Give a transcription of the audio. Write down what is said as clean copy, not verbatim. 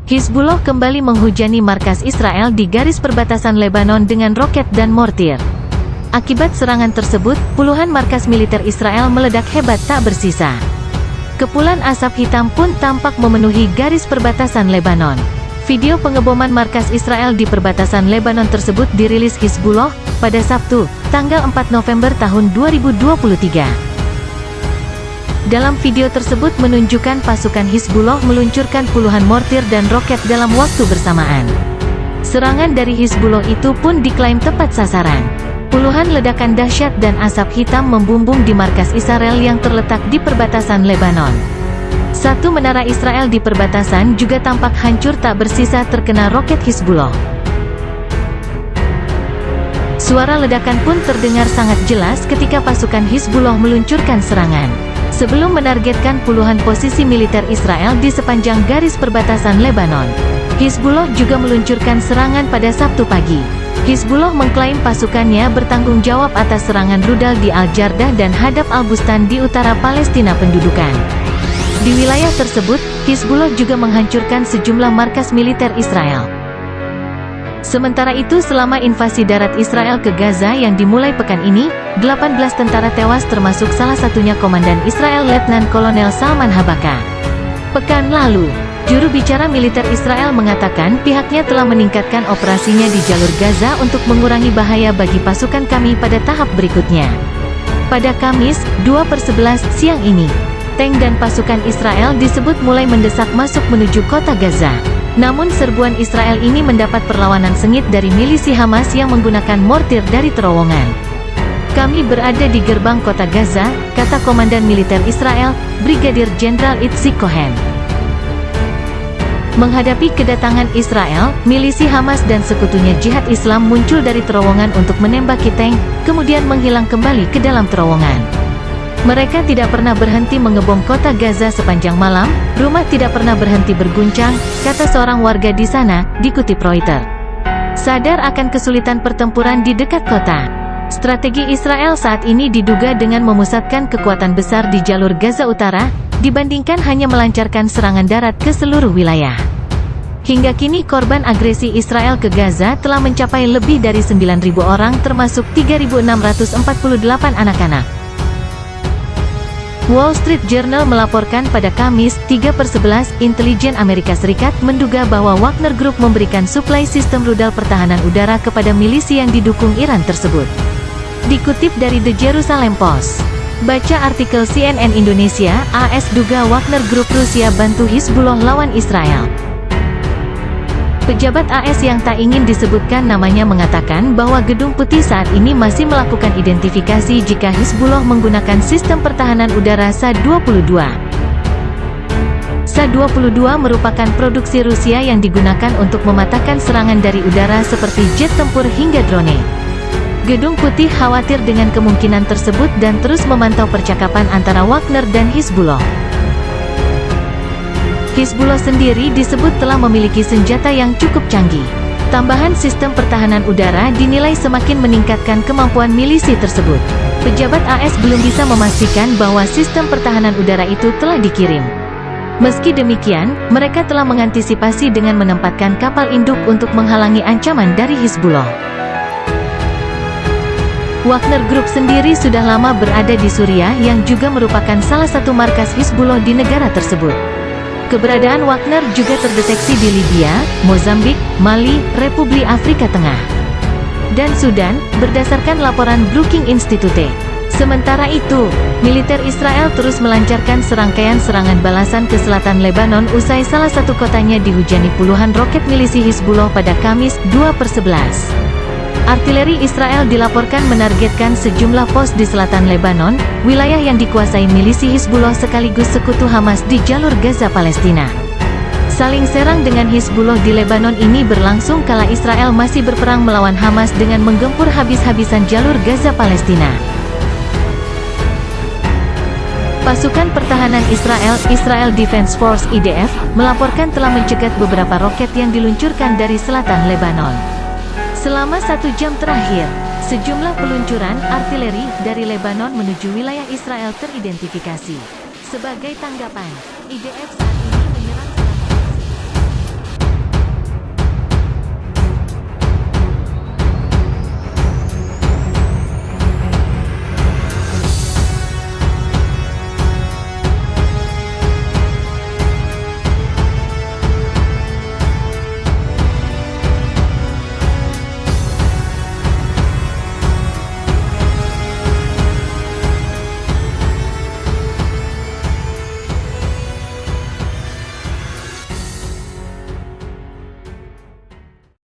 Hizbullah kembali menghujani markas Israel di garis perbatasan Lebanon dengan roket dan mortir. Akibat serangan tersebut, puluhan markas militer Israel meledak hebat tak bersisa. Kepulan asap hitam pun tampak memenuhi garis perbatasan Lebanon. Video pengeboman markas Israel di perbatasan Lebanon tersebut dirilis Hizbullah pada Sabtu, tanggal 4 November tahun 2023. Dalam video tersebut menunjukkan pasukan Hizbullah meluncurkan puluhan mortir dan roket dalam waktu bersamaan. Serangan dari Hizbullah itu pun diklaim tepat sasaran. Puluhan ledakan dahsyat dan asap hitam membumbung di markas Israel yang terletak di perbatasan Lebanon. Satu menara Israel di perbatasan juga tampak hancur tak bersisa terkena roket Hizbullah. Suara ledakan pun terdengar sangat jelas ketika pasukan Hizbullah meluncurkan serangan. Sebelum menargetkan puluhan posisi militer Israel di sepanjang garis perbatasan Lebanon, Hizbullah juga meluncurkan serangan pada Sabtu pagi. Hizbullah mengklaim pasukannya bertanggung jawab atas serangan rudal di Al-Jardah dan Hadab Al-Bustan di utara Palestina pendudukan. Di wilayah tersebut, Hizbullah juga menghancurkan sejumlah markas militer Israel. Sementara itu, selama invasi darat Israel ke Gaza yang dimulai pekan ini, 18 tentara tewas termasuk salah satunya Komandan Israel Letnan Kolonel Salman Habaka. Pekan lalu, juru bicara militer Israel mengatakan pihaknya telah meningkatkan operasinya di jalur Gaza untuk mengurangi bahaya bagi pasukan kami pada tahap berikutnya. Pada Kamis, 2/11 siang ini, tank dan pasukan Israel disebut mulai mendesak masuk menuju kota Gaza. Namun serbuan Israel ini mendapat perlawanan sengit dari milisi Hamas yang menggunakan mortir dari terowongan. Kami berada di gerbang kota Gaza, kata Komandan Militer Israel, Brigadir Jenderal Itzik Cohen. Menghadapi kedatangan Israel, milisi Hamas dan sekutunya Jihad Islam muncul dari terowongan untuk menembaki tank, kemudian menghilang kembali ke dalam terowongan. Mereka tidak pernah berhenti mengebom kota Gaza sepanjang malam, rumah tidak pernah berhenti berguncang, kata seorang warga di sana, dikutip Reuters. Sadar akan kesulitan pertempuran di dekat kota, strategi Israel saat ini diduga dengan memusatkan kekuatan besar di jalur Gaza Utara, dibandingkan hanya melancarkan serangan darat ke seluruh wilayah. Hingga kini korban agresi Israel ke Gaza telah mencapai lebih dari 9.000 orang termasuk 3.648 anak-anak. Wall Street Journal melaporkan pada Kamis, 3/11, intelijen Amerika Serikat menduga bahwa Wagner Group memberikan suplai sistem rudal pertahanan udara kepada milisi yang didukung Iran tersebut. Dikutip dari The Jerusalem Post. Baca artikel CNN Indonesia, AS duga Wagner Group Rusia bantu Hizbullah lawan Israel. Pejabat AS yang tak ingin disebutkan namanya mengatakan bahwa Gedung Putih saat ini masih melakukan identifikasi jika Hizbullah menggunakan sistem pertahanan udara SA-22. SA-22 merupakan produksi Rusia yang digunakan untuk mematahkan serangan dari udara seperti jet tempur hingga drone. Gedung Putih khawatir dengan kemungkinan tersebut dan terus memantau percakapan antara Wagner dan Hizbullah. Hizbullah sendiri disebut telah memiliki senjata yang cukup canggih. Tambahan sistem pertahanan udara dinilai semakin meningkatkan kemampuan milisi tersebut. Pejabat AS belum bisa memastikan bahwa sistem pertahanan udara itu telah dikirim. Meski demikian, mereka telah mengantisipasi dengan menempatkan kapal induk untuk menghalangi ancaman dari Hizbullah. Wagner Group sendiri sudah lama berada di Suriah yang juga merupakan salah satu markas Hizbullah di negara tersebut. Keberadaan Wagner juga terdeteksi di Libya, Mozambik, Mali, Republik Afrika Tengah, dan Sudan, berdasarkan laporan Brookings Institute. Sementara itu, militer Israel terus melancarkan serangkaian serangan balasan ke selatan Lebanon usai salah satu kotanya dihujani puluhan roket milisi Hizbullah pada Kamis, 2/11. Artileri Israel dilaporkan menargetkan sejumlah pos di selatan Lebanon, wilayah yang dikuasai milisi Hizbullah sekaligus sekutu Hamas di jalur Gaza Palestina. Saling serang dengan Hizbullah di Lebanon ini berlangsung kala Israel masih berperang melawan Hamas dengan menggempur habis-habisan jalur Gaza Palestina. Pasukan pertahanan Israel Defense Force (IDF), melaporkan telah mencegat beberapa roket yang diluncurkan dari selatan Lebanon. Selama 1 jam terakhir, sejumlah peluncuran artileri dari Lebanon menuju wilayah Israel teridentifikasi. Sebagai tanggapan, IDF saat